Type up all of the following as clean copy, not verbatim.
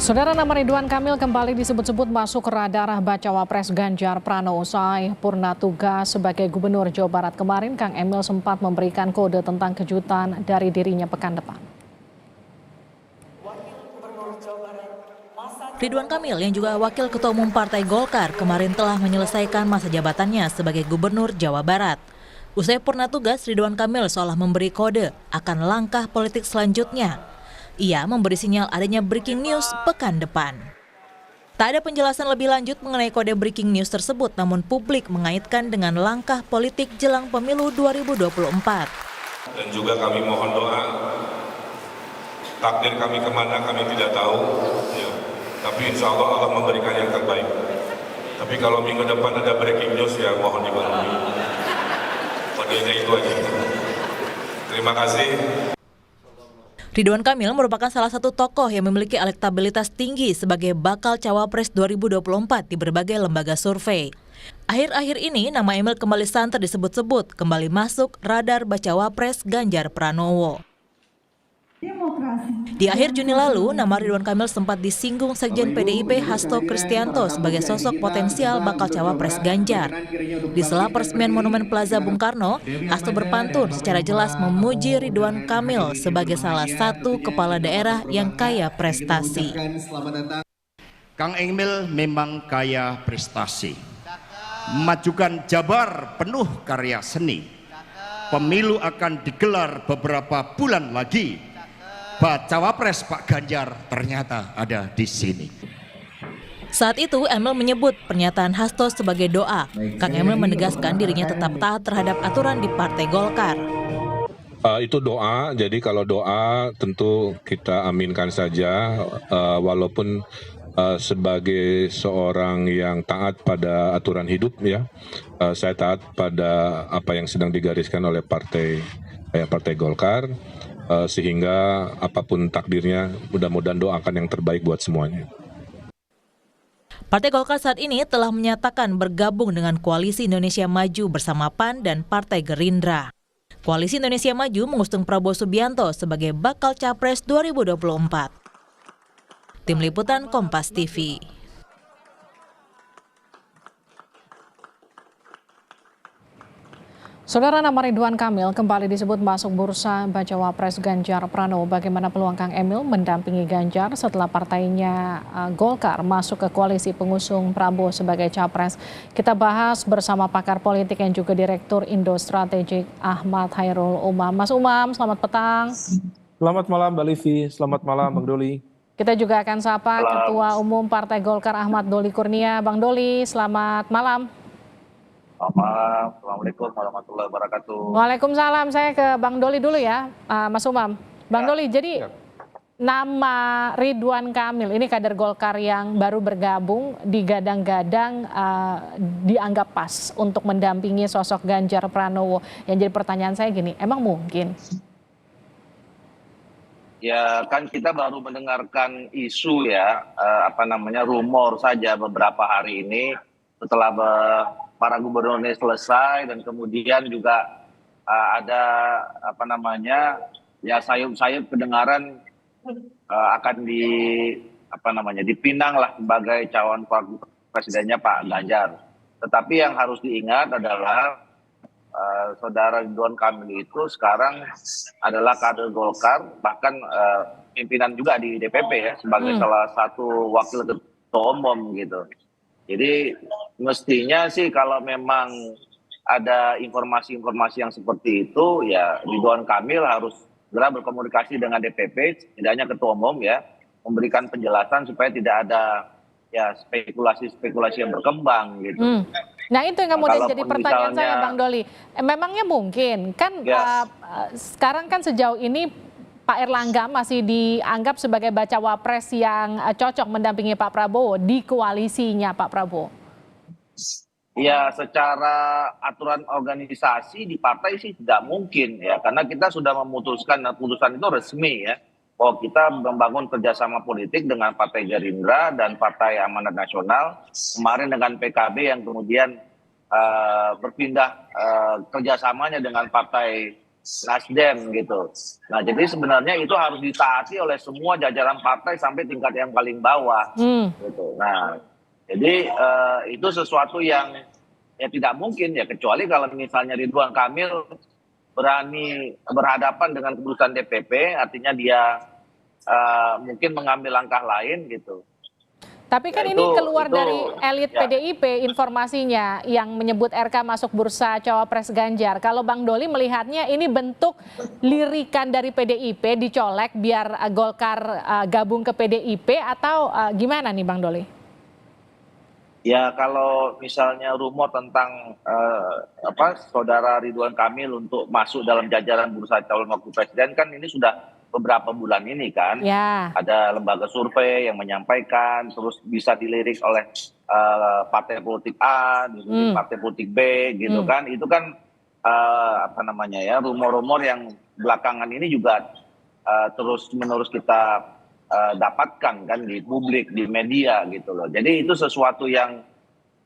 Saudara, nama Ridwan Kamil kembali disebut-sebut masuk radar bacawa pres Ganjar Pranowo usai purna tugas sebagai Gubernur Jawa Barat kemarin. Kang Emil sempat memberikan kode tentang kejutan dari dirinya pekan depan. Ridwan Kamil yang juga Wakil Ketua Umum Partai Golkar kemarin telah menyelesaikan masa jabatannya sebagai Gubernur Jawa Barat. Usai purna tugas, Ridwan Kamil seolah memberi kode akan langkah politik selanjutnya. Ia memberi sinyal adanya breaking news pekan depan. Tak ada penjelasan lebih lanjut mengenai kode breaking news tersebut, namun publik mengaitkan dengan langkah politik jelang pemilu 2024. Dan juga kami mohon doa, takdir kami kemana kami tidak tahu, ya. Tapi insya Allah Allah memberikan yang terbaik. Tapi kalau minggu depan ada breaking news, ya mohon dimaklumi. Kodenya itu aja. Terima kasih. Ridwan Kamil merupakan salah satu tokoh yang memiliki elektabilitas tinggi sebagai bakal cawapres 2024 di berbagai lembaga survei. Akhir-akhir ini nama Emil kembali santer disebut-sebut kembali masuk radar bacawa pres Ganjar Pranowo. Di akhir Juni lalu, nama Ridwan Kamil sempat disinggung Sekjen PDIP Hasto Kristianto sebagai sosok potensial bakal cawapres Ganjar. Di sela peresmian Monumen Plaza Bung Karno, Hasto berpantun secara jelas memuji Ridwan Kamil sebagai salah satu kepala daerah yang kaya prestasi. Kang Emil memang kaya prestasi, memajukan Jabar penuh karya seni. Pemilu akan digelar beberapa bulan lagi. Cawapres Pak Ganjar ternyata ada di sini. Saat itu Emil menyebut pernyataan Hasto sebagai doa. Kang Emil menegaskan dirinya tetap taat terhadap aturan di Partai Golkar. Itu doa, jadi kalau doa tentu kita aminkan saja, walaupun sebagai seorang yang taat pada aturan hidup, ya, saya taat pada apa yang sedang digariskan oleh Partai Golkar. Sehingga apapun takdirnya, mudah-mudahan doakan yang terbaik buat semuanya. Partai Golkar saat ini telah menyatakan bergabung dengan Koalisi Indonesia Maju bersama PAN dan Partai Gerindra. Koalisi Indonesia Maju mengusung Prabowo Subianto sebagai bakal Capres 2024. Tim Liputan Kompas TV. Saudara, nama Ridwan Kamil kembali disebut masuk bursa bacawa pres Ganjar Pranowo. Bagaimana peluang Kang Emil mendampingi Ganjar setelah partainya Golkar masuk ke koalisi pengusung Prabowo sebagai capres? Kita bahas bersama pakar politik yang juga Direktur Indo Strategik Ahmad Khairul Umam. Mas Umam, selamat petang. Selamat malam Mbak Livi, selamat malam Bang Doli. Kita juga akan sapa Ketua Umum Partai Golkar Ahmad Doli Kurnia. Bang Doli, selamat malam. Selamat malam, Assalamualaikum warahmatullahi wabarakatuh. Waalaikumsalam, saya ke Bang Doli dulu ya, Mas Umam. Bang Doli, jadi nama Ridwan Kamil, ini kader Golkar yang baru bergabung, digadang-gadang dianggap pas untuk mendampingi sosok Ganjar Pranowo. Yang jadi pertanyaan saya gini, emang mungkin? Ya kan kita baru mendengarkan isu ya, rumor saja beberapa hari ini setelah para gubernur ini selesai dan kemudian juga ada sayup-sayup kedengaran akan dipinang lah sebagai calon presidennya Pak Ganjar. Tetapi yang harus diingat adalah saudara Ridwan Kamil itu sekarang adalah kader Golkar, bahkan pimpinan juga di DPP ya sebagai salah satu wakil ketua umum gitu. Jadi mestinya sih kalau memang ada informasi-informasi yang seperti itu, ya Ridwan Kamil harus segera berkomunikasi dengan DPP, setidaknya ketua umum ya, memberikan penjelasan supaya tidak ada ya spekulasi-spekulasi yang berkembang gitu. Nah itu yang kemudian jadi pertanyaan saya Bang Doli. Memangnya mungkin kan sekarang kan sejauh ini Pak Erlangga masih dianggap sebagai bacawa pres yang cocok mendampingi Pak Prabowo di koalisinya Pak Prabowo. Ya, secara aturan organisasi di partai sih tidak mungkin ya, karena kita sudah memutuskan, dan putusan itu resmi ya, bahwa kita membangun kerjasama politik dengan Partai Gerindra dan Partai Amanat Nasional, kemarin dengan PKB yang kemudian berpindah kerjasamanya dengan Partai Nasdem gitu. Nah, jadi sebenarnya itu harus ditaati oleh semua jajaran partai sampai tingkat yang paling bawah gitu. Nah, jadi itu sesuatu yang ya tidak mungkin ya, kecuali kalau misalnya Ridwan Kamil berani berhadapan dengan keputusan DPP, artinya dia mungkin mengambil langkah lain gitu. Tapi kan Ya, ini keluar itu dari elit ya. PDIP informasinya yang menyebut RK masuk bursa cawapres Ganjar. Kalau Bang Doli melihatnya ini bentuk lirikan dari PDIP dicolek biar Golkar gabung ke PDIP atau gimana nih Bang Doli? Ya kalau misalnya rumor tentang saudara Ridwan Kamil untuk masuk dalam jajaran bursa calon wakil presiden kan ini sudah beberapa bulan ini kan. Ya. Ada lembaga survei yang menyampaikan, terus bisa dilirik oleh partai politik A, dilirik partai politik B gitu kan. Itu kan rumor-rumor yang belakangan ini juga terus menerus kita dapatkan kan di publik, di media gitu loh. Jadi itu sesuatu yang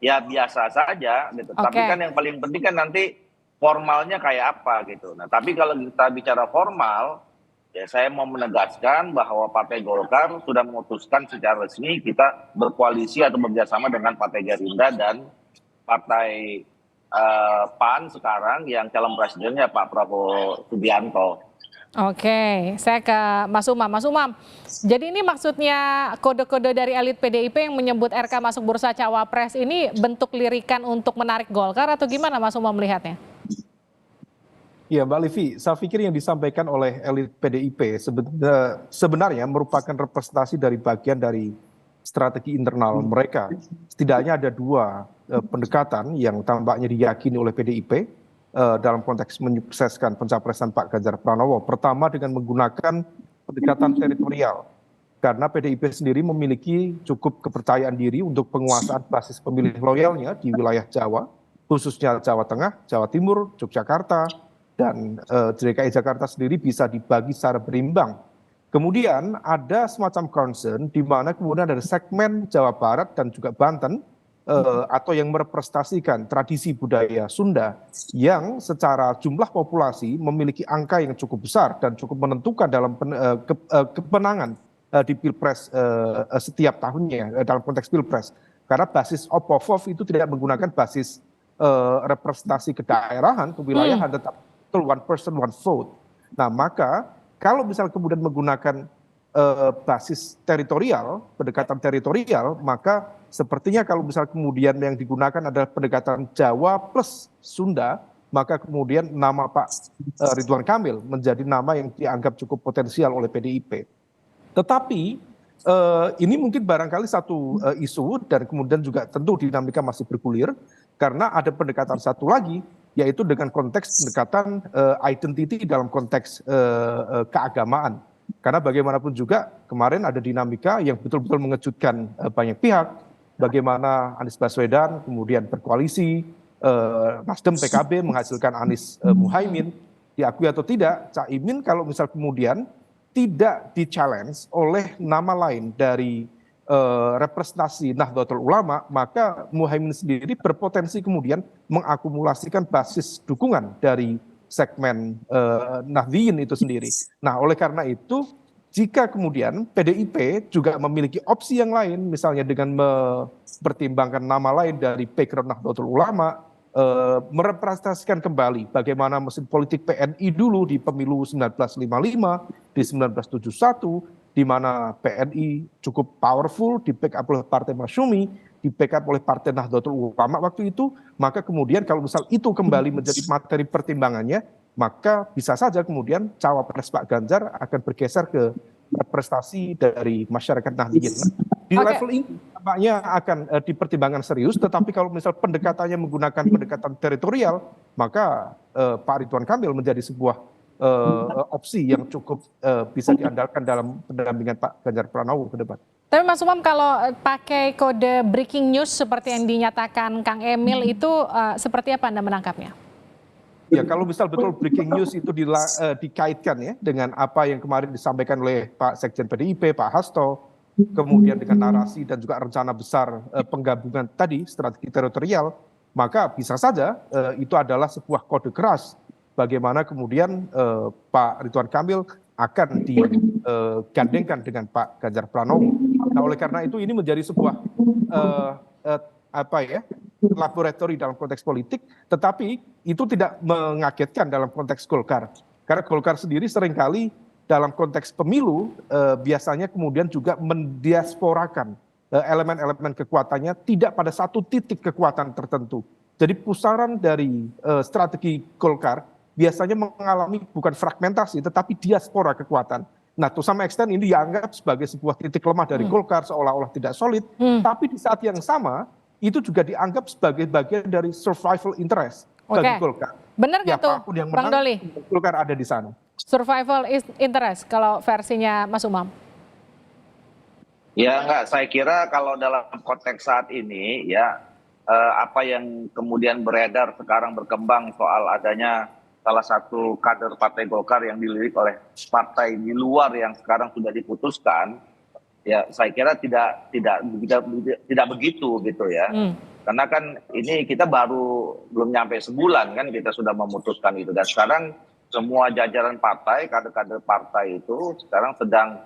ya biasa saja gitu. Tapi kan yang paling penting kan nanti formalnya kayak apa gitu. Nah, tapi kalau kita bicara formal, ya saya mau menegaskan bahwa Partai Golkar sudah memutuskan secara resmi kita berkoalisi atau bekerjasama dengan Partai Gerindra dan Partai PAN sekarang yang calon presidennya Pak Prabowo Subianto. Oke, saya ke Mas Umam. Mas Umam, jadi ini maksudnya kode-kode dari elit PDIP yang menyebut RK masuk bursa cawapres ini bentuk lirikan untuk menarik Golkar atau gimana Mas Umam melihatnya? Ya, Mbak Livi, saya pikir yang disampaikan oleh elit PDIP sebenarnya merupakan representasi dari bagian dari strategi internal mereka. Setidaknya ada dua pendekatan yang tampaknya diyakini oleh PDIP dalam konteks menyukseskan pencapresan Pak Ganjar Pranowo. Pertama dengan menggunakan pendekatan teritorial. Karena PDIP sendiri memiliki cukup kepercayaan diri untuk penguasaan basis pemilih loyalnya di wilayah Jawa, khususnya Jawa Tengah, Jawa Timur, Yogyakarta, dan DKI Jakarta sendiri bisa dibagi secara berimbang. Kemudian ada semacam concern di mana kemudian ada segmen Jawa Barat dan juga Banten atau yang merepresentasikan tradisi budaya Sunda yang secara jumlah populasi memiliki angka yang cukup besar dan cukup menentukan dalam kemenangan di Pilpres setiap tahunnya dalam konteks Pilpres. Karena basis Oppovov itu tidak menggunakan basis representasi kedaerahan, kewilayahan, tetapi one person, one vote. Nah, maka kalau misalnya kemudian menggunakan basis teritorial, pendekatan teritorial, maka sepertinya kalau misal kemudian yang digunakan adalah pendekatan Jawa plus Sunda, maka kemudian nama Pak Ridwan Kamil menjadi nama yang dianggap cukup potensial oleh PDIP. Tetapi ini mungkin barangkali satu isu dan kemudian juga tentu dinamika masih bergulir karena ada pendekatan satu lagi, yaitu dengan konteks pendekatan identity dalam konteks keagamaan. Karena bagaimanapun juga kemarin ada dinamika yang betul-betul mengejutkan banyak pihak. Bagaimana Anies Baswedan kemudian berkoalisi, Nasdem PKB menghasilkan Anies Muhaimin, diakui atau tidak, Caimin kalau misal kemudian tidak di-challenge oleh nama lain dari representasi Nahdlatul Ulama, maka Muhaimin sendiri berpotensi kemudian mengakumulasikan basis dukungan dari segmen Nahdliyin itu sendiri. Nah, oleh karena itu, jika kemudian PDIP juga memiliki opsi yang lain, misalnya dengan mempertimbangkan nama lain dari background Nahdlatul Ulama, merepresentasikan kembali bagaimana mesin politik PNI dulu di pemilu 1955, di 1971, di mana PNI cukup powerful, di backup oleh Partai Masyumi, di backup oleh Partai Nahdlatul Ulama waktu itu, maka kemudian kalau misal itu kembali menjadi materi pertimbangannya, maka bisa saja kemudian cawapres Pak Ganjar akan bergeser ke representasi dari masyarakat Nahdliyin. Di level ini tampaknya akan dipertimbangkan serius, tetapi kalau misal pendekatannya menggunakan pendekatan teritorial, maka Pak Ridwan Kamil menjadi sebuah opsi yang cukup bisa diandalkan dalam pendampingan Pak Ganjar Pranowo ke depan. Tapi Mas Umam, kalau pakai kode breaking news seperti yang dinyatakan Kang Emil itu seperti apa Anda menangkapnya? Ya, kalau misal betul breaking news itu dikaitkan ya dengan apa yang kemarin disampaikan oleh Pak Sekjen PDIP, Pak Hasto, kemudian dengan narasi dan juga rencana besar penggabungan tadi, strategi teritorial, maka bisa saja itu adalah sebuah kode keras bagaimana kemudian Pak Ridwan Kamil akan digandengkan dengan Pak Ganjar Pranowo. Nah, oleh karena itu ini menjadi sebuah laboratori dalam konteks politik, tetapi itu tidak mengagetkan dalam konteks Golkar. Karena Golkar sendiri seringkali dalam konteks pemilu biasanya kemudian juga mendiasporakan elemen-elemen kekuatannya tidak pada satu titik kekuatan tertentu. Jadi pusaran dari strategi Golkar biasanya mengalami bukan fragmentasi tetapi diaspora kekuatan. Nah, to some extent ini dianggap sebagai sebuah titik lemah dari Golkar, seolah-olah tidak solid, tapi di saat yang sama itu juga dianggap sebagai bagian dari survival interest bagi Golkar. Benar nggak tuh, Apapun yang Bang menang, Doli? Golkar ada di sana. Survival interest kalau versinya Mas Umam. Ya enggak, saya kira kalau dalam konteks saat ini ya apa yang kemudian beredar sekarang berkembang soal adanya salah satu kader Partai Golkar yang dilirik oleh partai di luar yang sekarang sudah diputuskan, ya saya kira tidak begitu gitu ya. Karena kan ini kita belum nyampe sebulan kan kita sudah memutuskan itu, dan sekarang semua jajaran partai, kader-kader partai itu sekarang sedang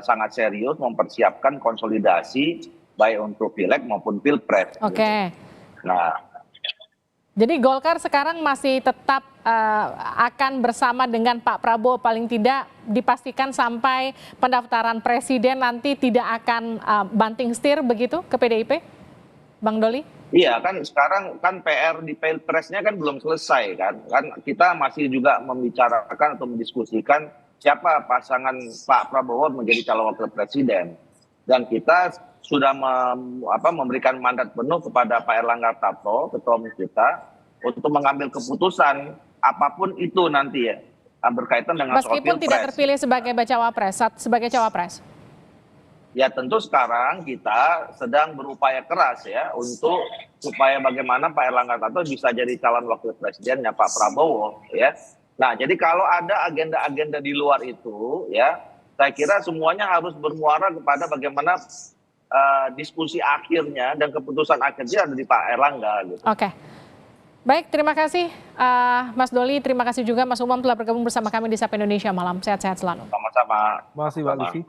sangat serius mempersiapkan konsolidasi baik untuk pileg maupun pilpres. Oke. Nah, jadi Golkar sekarang masih tetap akan bersama dengan Pak Prabowo, paling tidak dipastikan sampai pendaftaran presiden nanti tidak akan banting setir begitu ke PDIP, Bang Doli? Iya kan sekarang kan PR di pilpresnya kan belum selesai kan kita masih juga membicarakan atau mendiskusikan siapa pasangan Pak Prabowo menjadi calon wakil presiden, dan kita sudah memberikan mandat penuh kepada Pak Erlangga Hartarto, ketua umum kita, untuk mengambil keputusan apapun itu nanti ya berkaitan dengan soal meskipun pilpres. Tidak terpilih sebagai cawapres. Ya tentu sekarang kita sedang berupaya keras ya untuk supaya bagaimana Pak Erlangga Hartarto bisa jadi calon wakil presidennya Pak Prabowo ya. Nah, jadi kalau ada agenda-agenda di luar itu ya, saya kira semuanya harus bermuara kepada bagaimana diskusi akhirnya dan keputusan akhirnya ada di Pak Erlangga gitu. Oke. Baik, terima kasih Mas Doli, terima kasih juga Mas Umam telah bergabung bersama kami di Sapa Indonesia Malam. Sehat-sehat selalu. Sama-sama. Terima kasih, Mbak Livi.